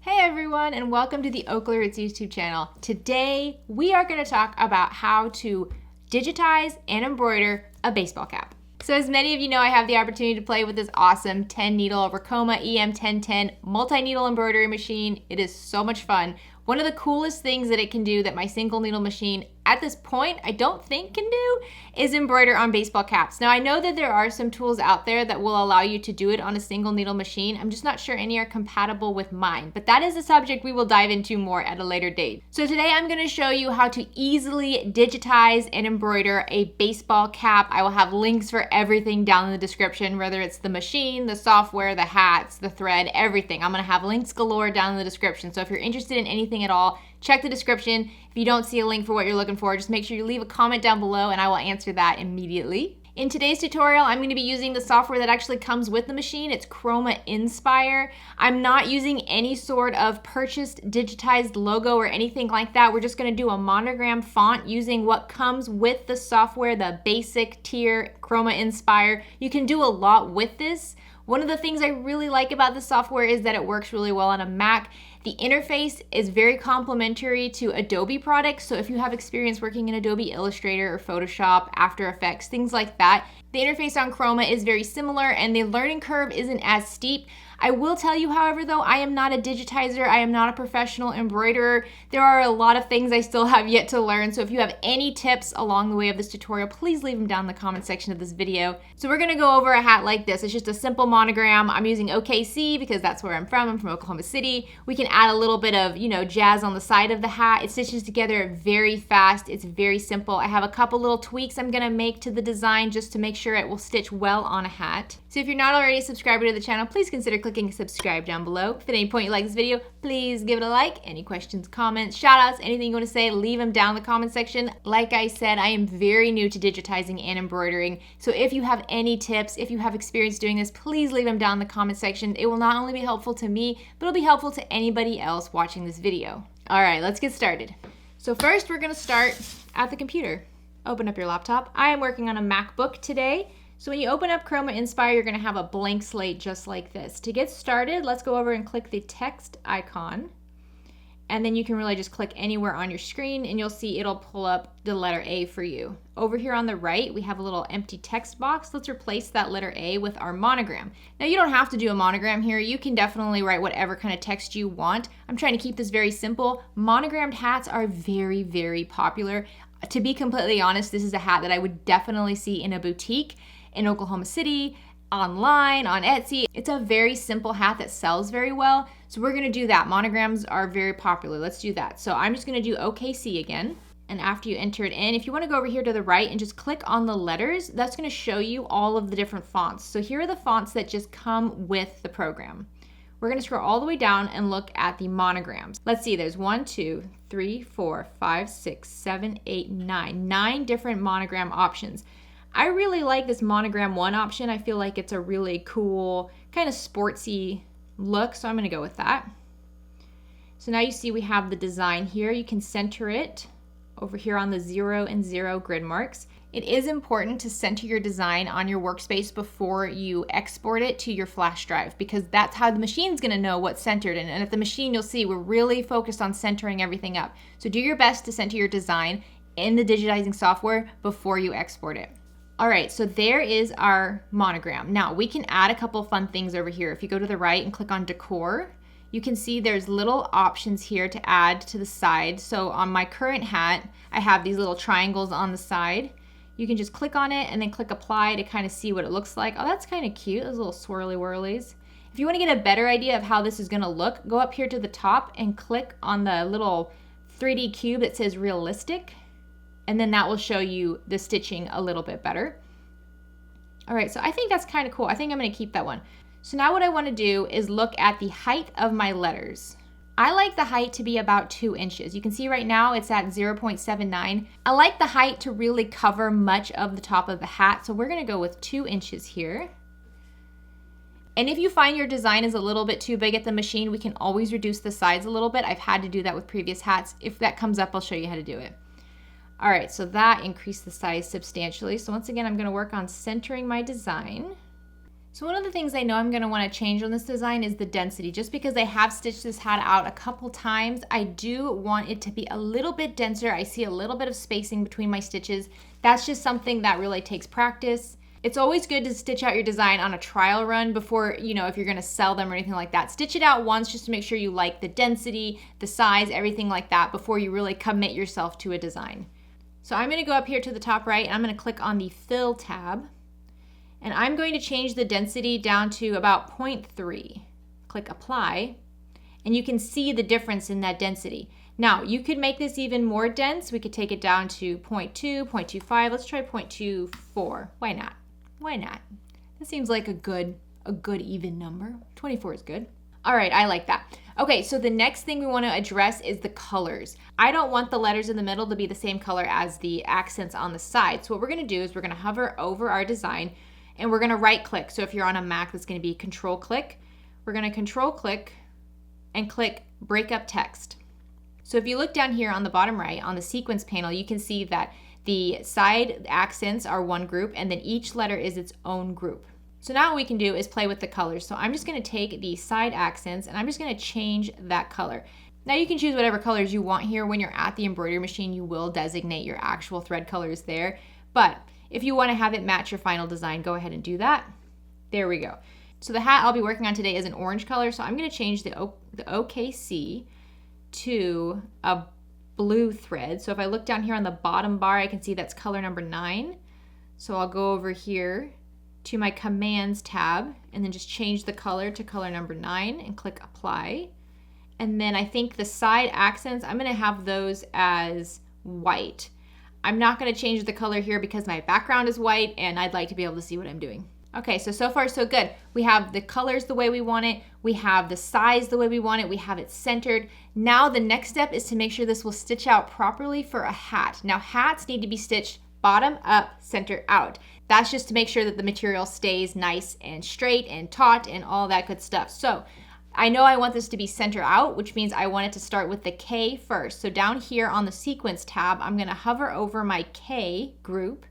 Hey everyone, and welcome to the OklaRoots YouTube channel. Today, we are going to talk about how to digitize and embroider a baseball cap. So as many of you know, I have the opportunity to play with this awesome 10 needle Racoma EM1010 multi-needle embroidery machine. It is so much fun. One of the coolest things that it can do that my single needle machine at this point I don't think can do is embroider on baseball caps. Now I know that there are some tools out there that will allow you to do it on a single needle machine. I'm just not sure any are compatible with mine, but that is a subject we will dive into more at a later date. So today I'm going to show you how to easily digitize and embroider a baseball cap. I will have links for everything down in the description, whether it's the machine, the software, the hats, the thread, everything. I'm going to have links galore down in the description. So if you're interested in anything at all, check the description. If you don't see a link for what you're looking for, just make sure you leave a comment down below and I will answer that immediately. In today's tutorial, I'm going to be using the software that actually comes with the machine. It's Chroma Inspire. I'm not using any sort of purchased digitized logo or anything like that. We're just going to do a monogram font using what comes with the software, the basic tier Chroma Inspire. You can do a lot with this. One of the things I really like about this software is that it works really well on a Mac. The interface is very complementary to Adobe products, so if you have experience working in Adobe Illustrator or Photoshop, After Effects, things like that, the interface on Chroma is very similar and the learning curve isn't as steep. I will tell you, however, though, I am not a digitizer. I am not a professional embroiderer. There are a lot of things I still have yet to learn, so if you have any tips along the way of this tutorial, please leave them down in the comment section of this video. So we're gonna go over a hat like this. It's just a simple monogram. I'm using OKC because that's where I'm from. I'm from Oklahoma City. We can add a little bit of, jazz on the side of the hat. It stitches together very fast. It's very simple. I have a couple little tweaks I'm gonna make to the design just to make sure it will stitch well on a hat. So if you're not already a subscriber to the channel, please consider clicking subscribe down below. If at any point you like this video, please give it a like. Any questions, comments, shout outs, anything you want to say, leave them down in the comment section. Like I said, I am very new to digitizing and embroidering. So if you have any tips, if you have experience doing this, please leave them down in the comment section. It will not only be helpful to me, but it'll be helpful to anybody else watching this video. All right, let's get started. So first we're going to start at the computer. Open up your laptop. I am working on a MacBook today. So when you open up Chroma Inspire, you're going to have a blank slate just like this. To get started, let's go over and click the text icon. And then you can really just click anywhere on your screen and you'll see it'll pull up the letter A for you. Over here on the right, we have a little empty text box. Let's replace that letter A with our monogram. Now you don't have to do a monogram here. You can definitely write whatever kind of text you want. I'm trying to keep this very simple. Monogrammed hats are very, very popular. To be completely honest, this is a hat that I would definitely see in a boutique in Oklahoma City, online, on Etsy. It's a very simple hat that sells very well. So we're gonna do that. Monograms are very popular. Let's do that. So I'm just gonna do OKC again. And after you enter it in, if you wanna go over here to the right and just click on the letters, that's gonna show you all of the different fonts. So here are the fonts that just come with the program. We're gonna scroll all the way down and look at the monograms. Let's see, there's 1, 2, 3, 4, 5, 6, 7, 8, 9. 9 different monogram options. I really like this monogram 1 option. I feel like it's a really cool, kind of sportsy look, so I'm gonna go with that. So now you see we have the design here. You can center it over here on the 0 and 0 grid marks. It is important to center your design on your workspace before you export it to your flash drive because that's how the machine's gonna know what's centered. And at the machine, you'll see we're really focused on centering everything up. So do your best to center your design in the digitizing software before you export it. All right, so there is our monogram. Now we can add a couple fun things over here. If you go to the right and click on decor, you can see there's little options here to add to the side. So on my current hat, I have these little triangles on the side. You can just click on it and then click apply to kind of see what it looks like. Oh, that's kind of cute, those little swirly whirlies. If you want to get a better idea of how this is gonna look, go up here to the top and click on the little 3D cube that says realistic. And then that will show you the stitching a little bit better. All right, so I think that's kind of cool. I think I'm gonna keep that one. So now what I wanna do is look at the height of my letters. I like the height to be about 2 inches. You can see right now it's at 0.79. I like the height to really cover much of the top of the hat, so we're gonna go with 2 inches here. And if you find your design is a little bit too big at the machine, we can always reduce the size a little bit. I've had to do that with previous hats. If that comes up, I'll show you how to do it. All right, so that increased the size substantially. So once again, I'm gonna work on centering my design. So one of the things I know I'm going to want to change on this design is the density. Just because I have stitched this hat out a couple times, I do want it to be a little bit denser. I see a little bit of spacing between my stitches. That's just something that really takes practice. It's always good to stitch out your design on a trial run before, if you're going to sell them or anything like that. Stitch it out once just to make sure you like the density, the size, everything like that before you really commit yourself to a design. So I'm going to go up here to the top right and I'm going to click on the Fill tab. And I'm going to change the density down to about 0.3. Click Apply, and you can see the difference in that density. Now, you could make this even more dense. We could take it down to 0.2, 0.25. Let's try 0.24. Why not? Why not? That seems like a good even number. 24 is good. All right, I like that. Okay, so the next thing we want to address is the colors. I don't want the letters in the middle to be the same color as the accents on the side. So what we're going to do is we're going to hover over our design, and we're going to right click. So if you're on a Mac, that's going to be Control click. We're going to Control click and click Break Up Text. So if you look down here on the bottom right on the sequence panel, you can see that the side accents are one group and then each letter is its own group. So now what we can do is play with the colors. So I'm just going to take the side accents and I'm just going to change that color. Now you can choose whatever colors you want here. When you're at the embroidery machine, you will designate your actual thread colors there. But if you want to have it match your final design, go ahead and do that. There we go. So the hat I'll be working on today is an orange color, so I'm going to change the OKC to a blue thread. So if I look down here on the bottom bar, I can see that's color number 9. So I'll go over here to my Commands tab and then just change the color to color number 9 and click Apply. And then I think the side accents, I'm going to have those as white. I'm not going to change the color here because my background is white and I'd like to be able to see what I'm doing. Okay, so far so good. We have the colors the way we want it. We have the size the way we want it. We have it centered. Now the next step is to make sure this will stitch out properly for a hat. Now hats need to be stitched bottom up, center out. That's just to make sure that the material stays nice and straight and taut and all that good stuff. So I know I want this to be center out, which means I want it to start with the K first. So down here on the sequence tab, I'm going to hover over my K group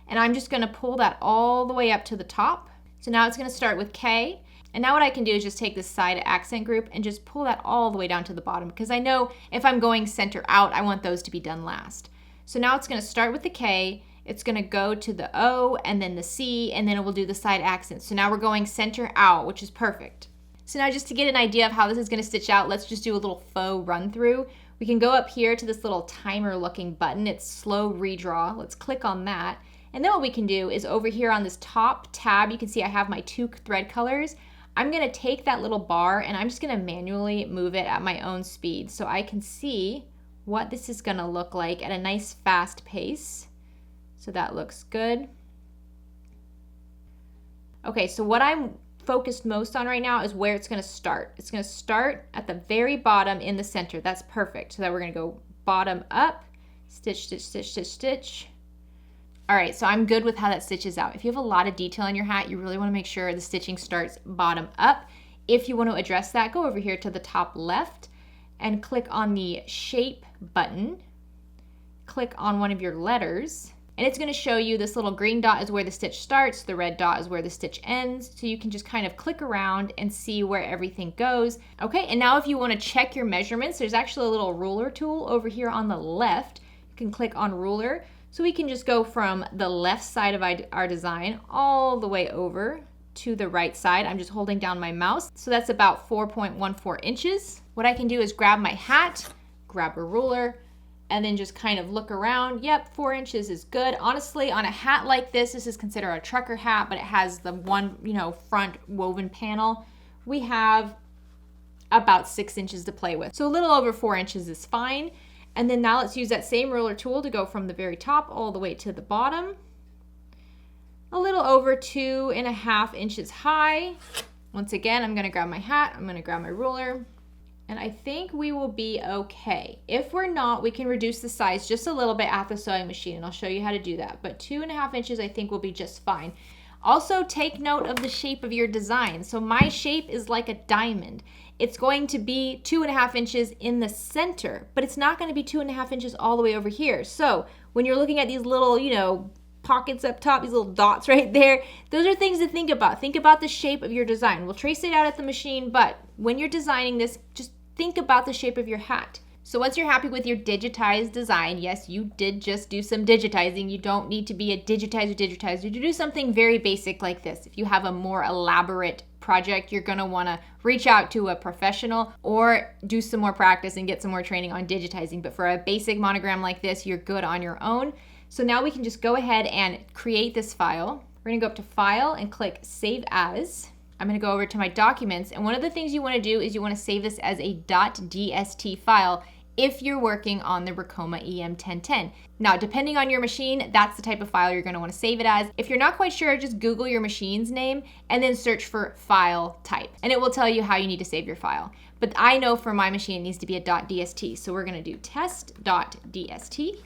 and I'm just going to pull that all the way up to the top. So now it's going to start with K. And now what I can do is just take this side accent group and just pull that all the way down to the bottom because I know if I'm going center out, I want those to be done last. So now it's going to start with the K. It's going to go to the O and then the C, and then it will do the side accents. So now we're going center out, which is perfect. So now just to get an idea of how this is going to stitch out, let's just do a little faux run through. We can go up here to this little timer looking button. It's slow redraw. Let's click on that. And then what we can do is over here on this top tab, you can see I have my 2 thread colors. I'm going to take that little bar and I'm just going to manually move it at my own speed so I can see what this is going to look like at a nice fast pace. So that looks good. Okay, so what I'm focused most on right now is where it's going to start. It's going to start at the very bottom in the center. That's perfect. So that we're going to go bottom up, stitch, stitch, stitch, stitch, stitch. All right, so I'm good with how that stitches out. If you have a lot of detail in your hat, you really want to make sure the stitching starts bottom up. If you want to address that, go over here to the top left and click on the shape button. Click on one of your letters. And it's going to show you this little green dot is where the stitch starts, the red dot is where the stitch ends, so you can just kind of click around and see where everything goes. Okay, and now if you want to check your measurements, there's actually a little ruler tool over here on the left. You can click on ruler, so we can just go from the left side of our design all the way over to the right side. I'm just holding down my mouse, so that's about 4.14 inches. What I can do is grab my hat, grab a ruler, and then just kind of look around. Yep, 4 inches is good. Honestly, on a hat like this is considered a trucker hat, but it has the one, front woven panel. We have about 6 inches to play with. So a little over 4 inches is fine. And then now let's use that same ruler tool to go from the very top all the way to the bottom. A little over 2.5 inches high. Once again, I'm gonna grab my hat, I'm gonna grab my ruler, and I think we will be okay. If we're not, we can reduce the size just a little bit at the sewing machine, and I'll show you how to do that. But 2.5 inches I think will be just fine. Also take note of the shape of your design. So my shape is like a diamond. It's going to be 2.5 inches in the center, but it's not going to be 2.5 inches all the way over here. So when you're looking at these little, pockets up top, these little dots right there. Those are things to think about. Think about the shape of your design. We'll trace it out at the machine, but when you're designing this, just think about the shape of your hat. So once you're happy with your digitized design, yes, you did just do some digitizing. You don't need to be a digitizer. You do something very basic like this. If you have a more elaborate project, you're gonna wanna reach out to a professional or do some more practice and get some more training on digitizing. But for a basic monogram like this, you're good on your own. So now we can just go ahead and create this file. We're gonna go up to File and click Save As. I'm gonna go over to my documents, and one of the things you wanna do is you wanna save this as a .dst file if you're working on the Racoma EM1010. Now, depending on your machine, that's the type of file you're gonna wanna save it as. If you're not quite sure, just Google your machine's name and then search for file type, and it will tell you how you need to save your file. But I know for my machine it needs to be a .dst, so we're gonna do test.dst,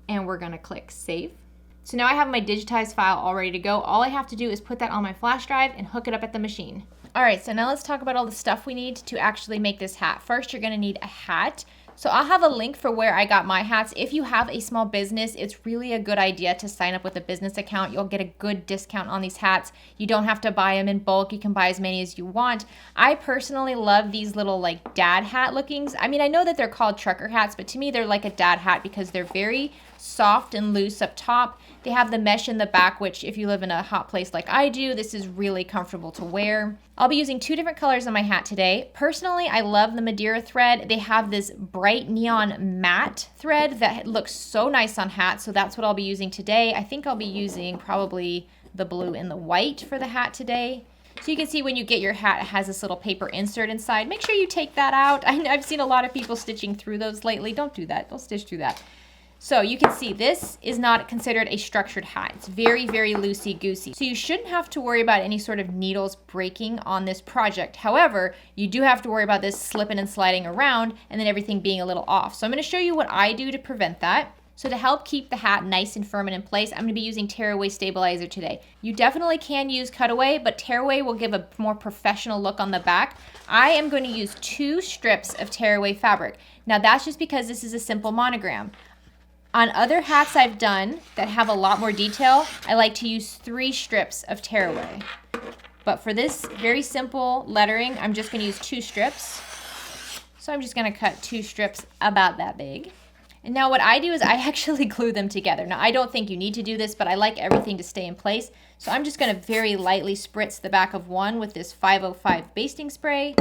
and we're gonna click Save. So now I have my digitized file all ready to go. All I have to do is put that on my flash drive and hook it up at the machine. All right, so now let's talk about all the stuff we need to actually make this hat. First, you're gonna need a hat. So I'll have a link for where I got my hats. If you have a small business, it's really a good idea to sign up with a business account. You'll get a good discount on these hats. You don't have to buy them in bulk. You can buy as many as you want. I personally love these little like dad hat lookings. I mean, I know that they're called trucker hats, but to me they're like a dad hat because they're very soft and loose up top. They have the mesh in the back, which if you live in a hot place like I do, this is really comfortable to wear. I'll be using 2 different colors on my hat today. Personally, I love the Madeira thread. They have this bright neon matte thread that looks so nice on hats, so that's what I'll be using today. I think I'll be using probably the blue and the white for the hat today. So you can see when you get your hat, it has this little paper insert inside. Make sure you take that out. I've seen a lot of people stitching through those lately. Don't do that. Don't stitch through that. So you can see this is not considered a structured hat. It's very, very loosey-goosey. So you shouldn't have to worry about any sort of needles breaking on this project. However, you do have to worry about this slipping and sliding around and then everything being a little off. So I'm gonna show you what I do to prevent that. So to help keep the hat nice and firm and in place, I'm gonna be using tearaway stabilizer today. You definitely can use cutaway, but tearaway will give a more professional look on the back. I am going to use 2 strips of tearaway fabric. Now that's just because this is a simple monogram. On other hats I've done that have a lot more detail, I like to use 3 strips of tearaway. But for this very simple lettering, I'm just gonna use 2 strips. So I'm just gonna cut 2 strips about that big. And now what I do is I actually glue them together. Now I don't think you need to do this, but I like everything to stay in place. So I'm just gonna very lightly spritz the back of one with this 505 basting spray.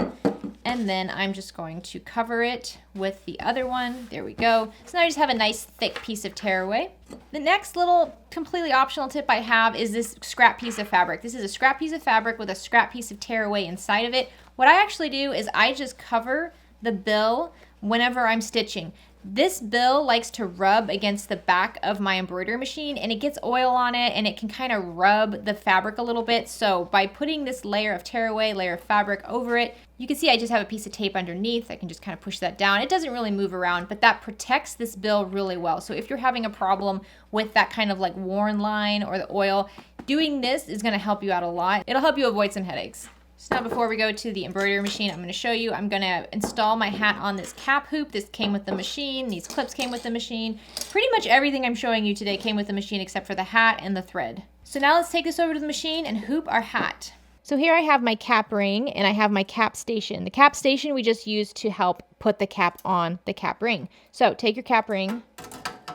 And then I'm just going to cover it with the other one. There we go. So now I just have a nice thick piece of tearaway. The next little completely optional tip I have is this scrap piece of fabric. This is a scrap piece of fabric with a scrap piece of tearaway inside of it. What I actually do is I just cover the bill whenever I'm stitching. This bill likes to rub against the back of my embroidery machine and it gets oil on it and it can kind of rub the fabric a little bit. So by putting this layer of tearaway, layer of fabric over it, you can see I just have a piece of tape underneath. I can just kind of push that down. It doesn't really move around, but that protects this bill really well. So if you're having a problem with that kind of like worn line or the oil, doing this is gonna help you out a lot. It'll help you avoid some headaches. So now before we go to the embroidery machine, I'm gonna show you, I'm gonna install my hat on this cap hoop. This came with the machine, these clips came with the machine. Pretty much everything I'm showing you today came with the machine except for the hat and the thread. So now let's take this over to the machine and hoop our hat. So here I have my cap ring and I have my cap station. The cap station we just use to help put the cap on the cap ring. So take your cap ring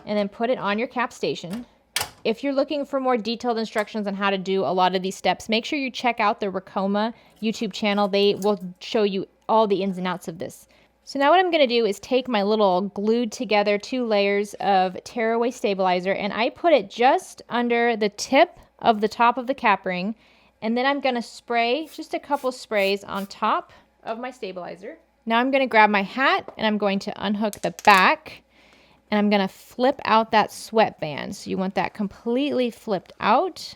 and then put it on your cap station. If you're looking for more detailed instructions on how to do a lot of these steps, make sure you check out the Racoma YouTube channel. They will show you all the ins and outs of this. So now what I'm going to do is take my little glued together 2 layers of tearaway stabilizer and I put it just under the tip of the top of the cap ring. And then I'm going to spray just a couple sprays on top of my stabilizer. Now I'm going to grab my hat and I'm going to unhook the back. And I'm gonna flip out that sweatband. So you want that completely flipped out.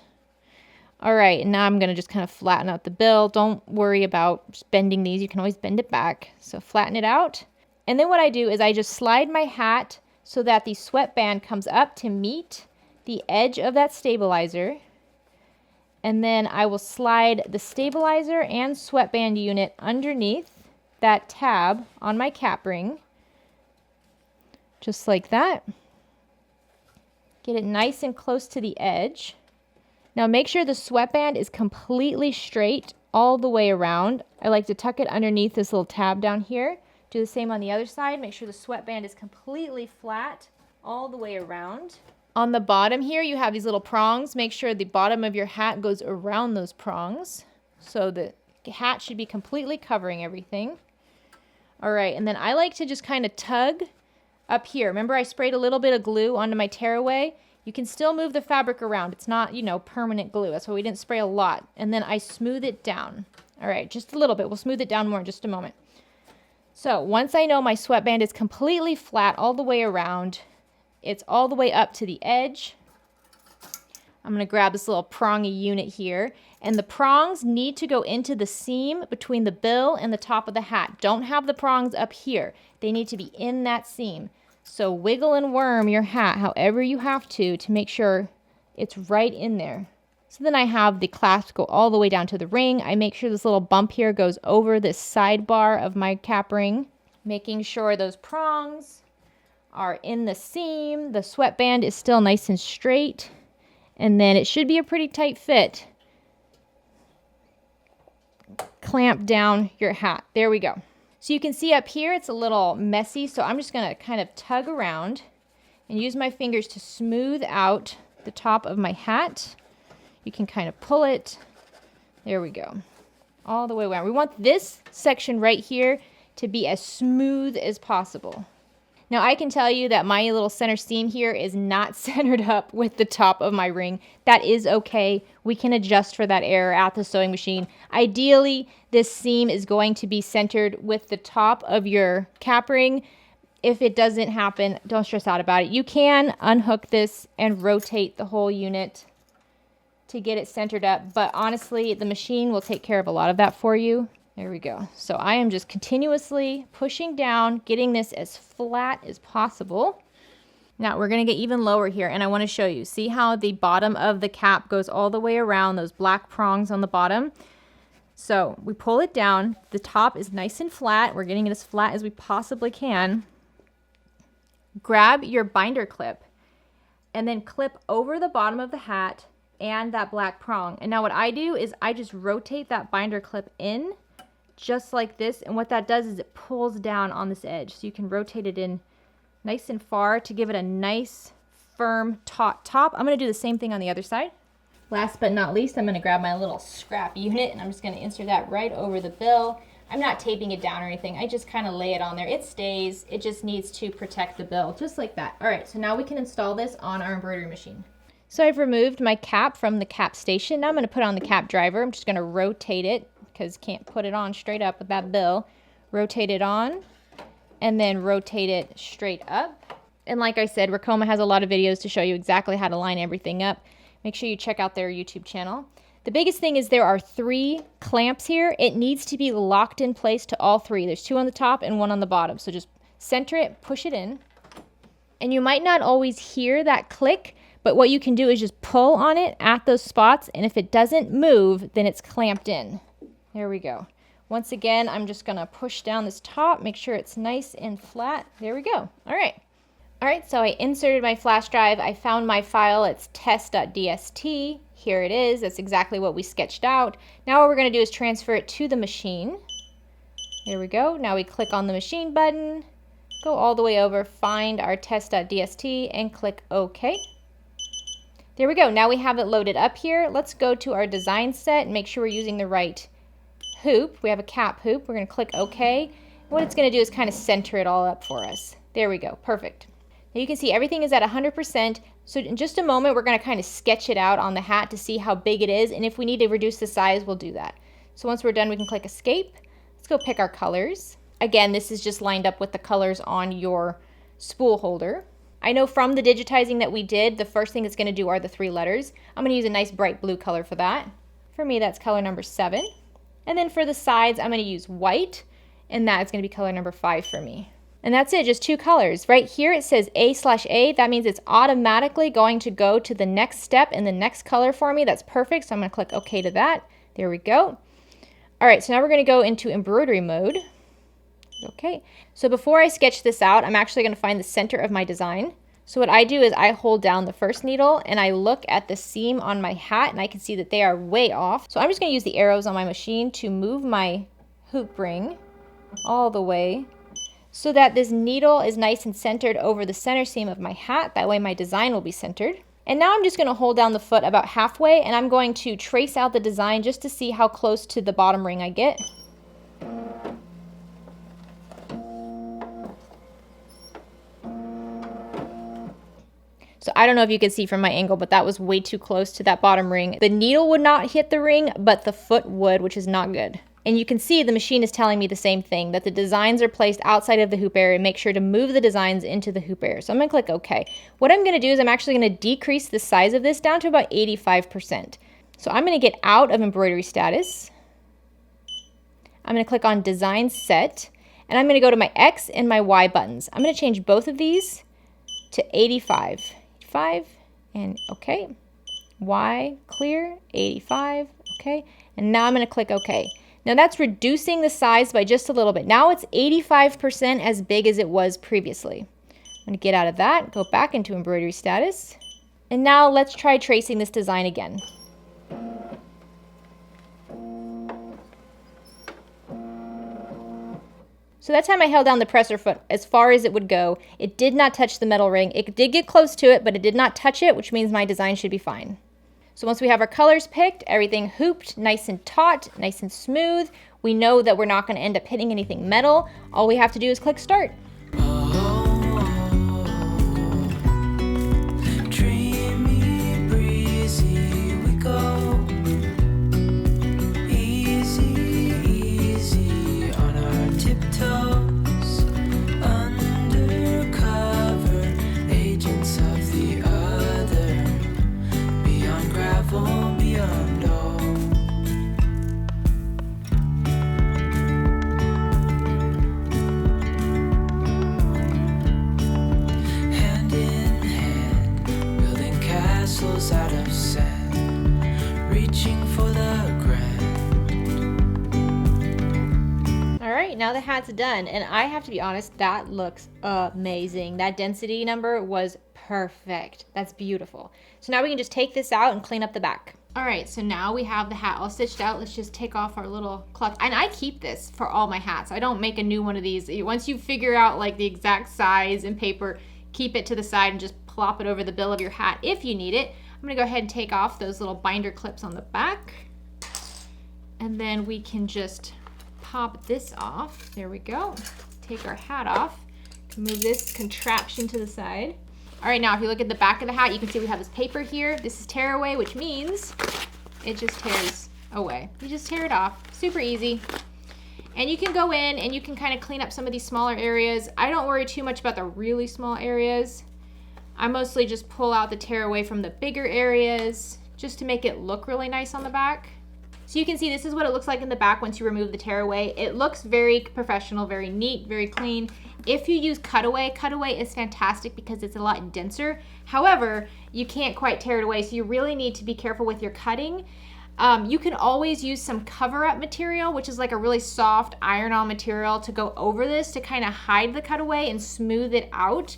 All right, and now I'm gonna just kind of flatten out the bill. Don't worry about just bending these. You can always bend it back. So flatten it out. And then what I do is I just slide my hat so that the sweatband comes up to meet the edge of that stabilizer. And then I will slide the stabilizer and sweatband unit underneath that tab on my cap ring. Just like that. Get it nice and close to the edge. Now make sure the sweatband is completely straight all the way around. I like to tuck it underneath this little tab down here. Do the same on the other side. Make sure the sweatband is completely flat all the way around. On the bottom here, you have these little prongs. Make sure the bottom of your hat goes around those prongs. So the hat should be completely covering everything. All right, and then I like to just kind of tug up here. Remember I sprayed a little bit of glue onto my tearaway? You can still move the fabric around. It's not, you know, permanent glue. That's why we didn't spray a lot. And then I smooth it down. All right, just a little bit. We'll smooth it down more in just a moment. So once I know my sweatband is completely flat all the way around, it's all the way up to the edge, I'm going to grab this little prongy unit here. And the prongs need to go into the seam between the bill and the top of the hat. Don't have the prongs up here. They need to be in that seam. So wiggle and worm your hat however you have to make sure it's right in there. So then I have the clasp go all the way down to the ring. I make sure this little bump here goes over this sidebar of my cap ring, making sure those prongs are in the seam. The sweatband is still nice and straight. And then it should be a pretty tight fit. Clamp down your hat. There we go. So you can see up here it's a little messy, so I'm just going to kind of tug around and use my fingers to smooth out the top of my hat. You can kind of pull it. There we go. All the way around. We want this section right here to be as smooth as possible. Now I can tell you that my little center seam here is not centered up with the top of my ring. That is okay. We can adjust for that error at the sewing machine. Ideally, this seam is going to be centered with the top of your cap ring. If it doesn't happen, don't stress out about it. You can unhook this and rotate the whole unit to get it centered up, but honestly, the machine will take care of a lot of that for you. There we go. So I am just continuously pushing down, getting this as flat as possible. Now we're going to get even lower here, and I want to show you. See how the bottom of the cap goes all the way around, those black prongs on the bottom? So we pull it down. The top is nice and flat. We're getting it as flat as we possibly can. Grab your binder clip and then clip over the bottom of the hat and that black prong. And now what I do is I just rotate that binder clip in just like this, and what that does is it pulls down on this edge, so you can rotate it in nice and far to give it a nice firm top. I'm going to do the same thing on the other side. Last but not least, I'm going to grab my little scrap unit and I'm just going to insert that right over the bill. I'm not taping it down or anything. I just kind of lay it on there. It stays. It just needs to protect the bill, just like that. All right, so now we can install this on our embroidery machine. So I've removed my cap from the cap station. Now I'm going to put on the cap driver. I'm just going to rotate it because can't put it on straight up with that bill. Rotate it on and then rotate it straight up. And like I said, Ricoma has a lot of videos to show you exactly how to line everything up. Make sure you check out their YouTube channel. The biggest thing is there are 3 clamps here. It needs to be locked in place to all 3. There's 2 on the top and 1 on the bottom. So just center it, push it in. And you might not always hear that click, but what you can do is just pull on it at those spots, and if it doesn't move, then it's clamped in. There we go. Once again, I'm just going to push down this top, make sure it's nice and flat. There we go. All right. All right, so I inserted my flash drive. I found my file. It's test.dst. Here it is. That's exactly what we sketched out. Now what we're going to do is transfer it to the machine. There we go. Now we click on the machine button, go all the way over, find our test.dst, and click OK. There we go. Now we have it loaded up here. Let's go to our design set and make sure we're using the right hoop. We have a cap hoop. We're going to click OK. What it's going to do is kind of center it all up for us. There we go. Perfect. Now you can see everything is at 100%. So in just a moment, we're going to kind of sketch it out on the hat to see how big it is. And if we need to reduce the size, we'll do that. So once we're done, we can click Escape. Let's go pick our colors. Again, this is just lined up with the colors on your spool holder. I know from the digitizing that we did, the first thing it's going to do are the 3 letters. I'm going to use a nice bright blue color for that. For me, that's color number 7. And then for the sides, I'm going to use white, and that's going to be color number 5 for me. And that's it, just 2 colors. Right here it says A/A. That means it's automatically going to go to the next step in the next color for me. That's perfect, so I'm going to click OK to that. There we go. All right, so now we're going to go into embroidery mode. Okay, so before I sketch this out, I'm actually going to find the center of my design. So what I do is I hold down the first needle and I look at the seam on my hat and I can see that they are way off. So I'm just gonna use the arrows on my machine to move my hoop ring all the way so that this needle is nice and centered over the center seam of my hat. That way my design will be centered. And now I'm just gonna hold down the foot about halfway and I'm going to trace out the design just to see how close to the bottom ring I get. So I don't know if you can see from my angle, but that was way too close to that bottom ring. The needle would not hit the ring, but the foot would, which is not good. And you can see the machine is telling me the same thing, that the designs are placed outside of the hoop area. Make sure to move the designs into the hoop area. So I'm gonna click OK. What I'm gonna do is I'm actually gonna decrease the size of this down to about 85%. So I'm gonna get out of embroidery status. I'm gonna click on design set, and I'm gonna go to my X and my Y buttons. I'm gonna change both of these to 85. 85 and OK. Y clear, 85, OK. And now I'm gonna click OK. Now that's reducing the size by just a little bit. Now it's 85% as big as it was previously. I'm gonna get out of that, go back into embroidery status. And now let's try tracing this design again. So that time I held down the presser foot as far as it would go. It did not touch the metal ring. It did get close to it, but it did not touch it, which means my design should be fine. So once we have our colors picked, everything hooped, nice and taut, nice and smooth, we know that we're not going to end up hitting anything metal. All we have to do is click start. Dreamy, breezy, we go. Easy, easy on our tiptoes. Undercover agents of the other. Beyond gravel, beyond all. Hand in hand, building castles out of sand, reaching for the grand. All right, now the hat's done, and I have to be honest, that looks amazing. That density number was perfect. That's beautiful. So now we can just take this out and clean up the back. All right, so now we have the hat all stitched out. Let's just take off our little clutch. And I keep this for all my hats. I don't make a new one of these. Once you figure out like the exact size and paper, keep it to the side and just plop it over the bill of your hat if you need it. I'm gonna go ahead and take off those little binder clips on the back. And then we can just pop this off. There we go. Take our hat off. Move this contraption to the side. All right, now if you look at the back of the hat, you can see we have this paper here. This is tear away, which means it just tears away. You just tear it off, super easy. And you can go in and you can kind of clean up some of these smaller areas. I don't worry too much about the really small areas. I mostly just pull out the tear away from the bigger areas just to make it look really nice on the back. So you can see this is what it looks like in the back once you remove the tear away. It looks very professional, very neat, very clean. If you use cutaway is fantastic because it's a lot denser. However, you can't quite tear it away, so you really need to be careful with your cutting. You can always use some cover-up material, which is like a really soft iron-on material to go over this to kind of hide the cutaway and smooth it out.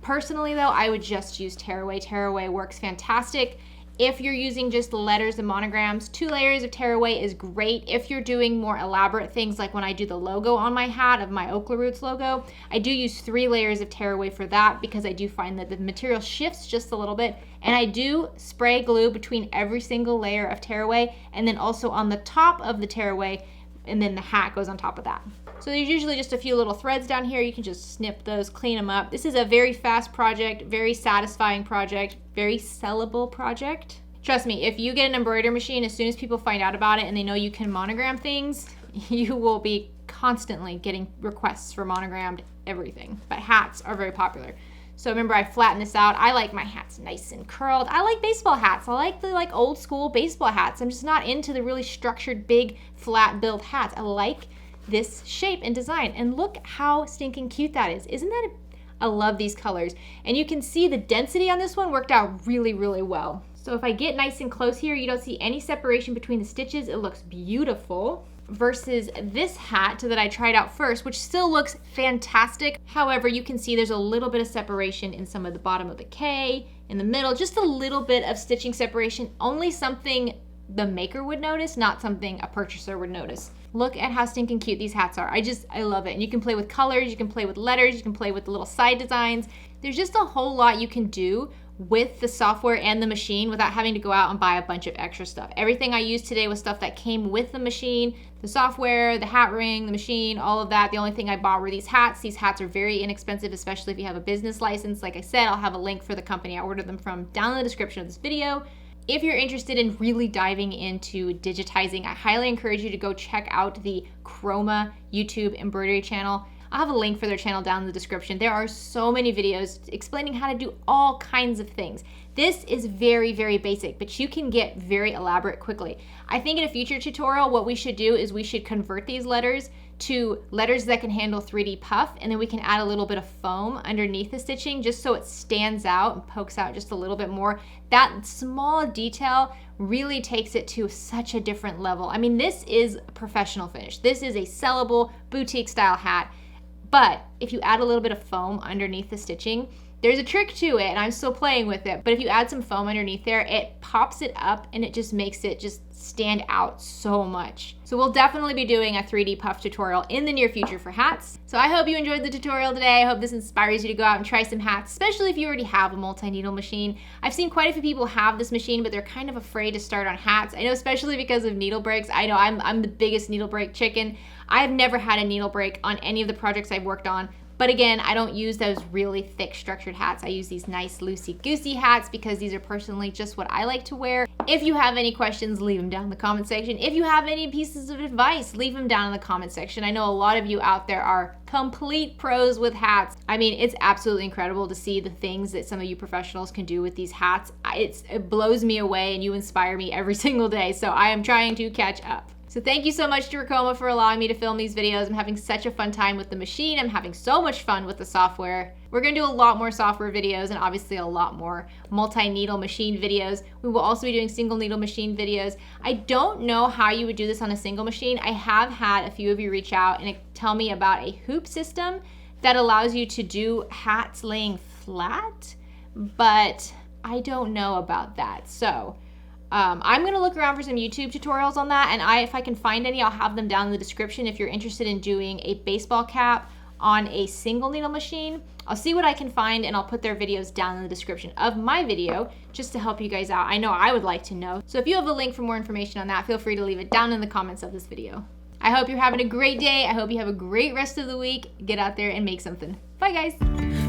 Personally though, I would just use tearaway. Tearaway works fantastic. If you're using just letters and monograms, 2 layers of tearaway is great. If you're doing more elaborate things, like when I do the logo on my hat of my OklaRoots logo, I do use 3 layers of tearaway for that because I do find that the material shifts just a little bit. And I do spray glue between every single layer of tearaway and then also on the top of the tearaway, and then the hat goes on top of that. So there's usually just a few little threads down here. You can just snip those, clean them up. This is a very fast project, very satisfying project, very sellable project. Trust me, if you get an embroidery machine, as soon as people find out about it and they know you can monogram things, you will be constantly getting requests for monogrammed everything. But hats are very popular. So remember, I flattened this out. I like my hats nice and curled. I like baseball hats. I like the old school baseball hats. I'm just not into the really structured, big, flat build hats. I like this shape and design, and look how stinking cute that is. Isn't that I love these colors. And you can see the density on this one worked out really, really well. So if I get nice and close here, you don't see any separation between the stitches. It looks beautiful. versus this hat that I tried out first, which still looks fantastic. However, you can see there's a little bit of separation in some of the bottom of the K, in the middle, just a little bit of stitching separation, only something the maker would notice, not something a purchaser would notice. Look at how stinking cute these hats are. I love it. And you can play with colors, you can play with letters, you can play with the little side designs. There's just a whole lot you can do with the software and the machine without having to go out and buy a bunch of extra stuff. Everything I used today was stuff that came with the machine, the software, the hat ring, the machine, all of that. The only thing I bought were these hats. These hats are very inexpensive, especially if you have a business license. Like I said, I'll have a link for the company I ordered them from down in the description of this video. If you're interested in really diving into digitizing, I highly encourage you to go check out the Chroma YouTube embroidery channel. I'll have a link for their channel down in the description. There are so many videos explaining how to do all kinds of things. This is very, very basic, but you can get very elaborate quickly. I think in a future tutorial, what we should do is we should convert these letters to letters that can handle 3D puff, and then we can add a little bit of foam underneath the stitching just so it stands out and pokes out just a little bit more. That small detail really takes it to such a different level. I mean, this is a professional finish. This is a sellable boutique style hat. But if you add a little bit of foam underneath the stitching, there's a trick to it, and I'm still playing with it. But if you add some foam underneath there, it pops it up and it just makes it just stand out so much. So we'll definitely be doing a 3D puff tutorial in the near future for hats. So I hope you enjoyed the tutorial today. I hope this inspires you to go out and try some hats, especially if you already have a multi-needle machine. I've seen quite a few people have this machine, but they're kind of afraid to start on hats. I know, especially because of needle breaks. I know I'm the biggest needle break chicken. I've never had a needle break on any of the projects I've worked on. But again, I don't use those really thick structured hats. I use these nice loosey-goosey hats because these are personally just what I like to wear. If you have any questions, leave them down in the comment section. If you have any pieces of advice, leave them down in the comment section. I know a lot of you out there are complete pros with hats. I mean, it's absolutely incredible to see the things that some of you professionals can do with these hats. It blows me away, and you inspire me every single day. So I am trying to catch up. So thank you so much to Ricoma for allowing me to film these videos. I'm having such a fun time with the machine. I'm having so much fun with the software. We're gonna do a lot more software videos and obviously a lot more multi-needle machine videos. We will also be doing single needle machine videos. I don't know how you would do this on a single machine. I have had a few of you reach out and tell me about a hoop system that allows you to do hats laying flat, but I don't know about that. So I'm gonna look around for some YouTube tutorials on that, and if I can find any, I'll have them down in the description if you're interested in doing a baseball cap on a single needle machine. I'll see what I can find, and I'll put their videos down in the description of my video just to help you guys out. I know I would like to know. So if you have a link for more information on that, feel free to leave it down in the comments of this video. I hope you're having a great day. I hope you have a great rest of the week. Get out there and make something. Bye guys.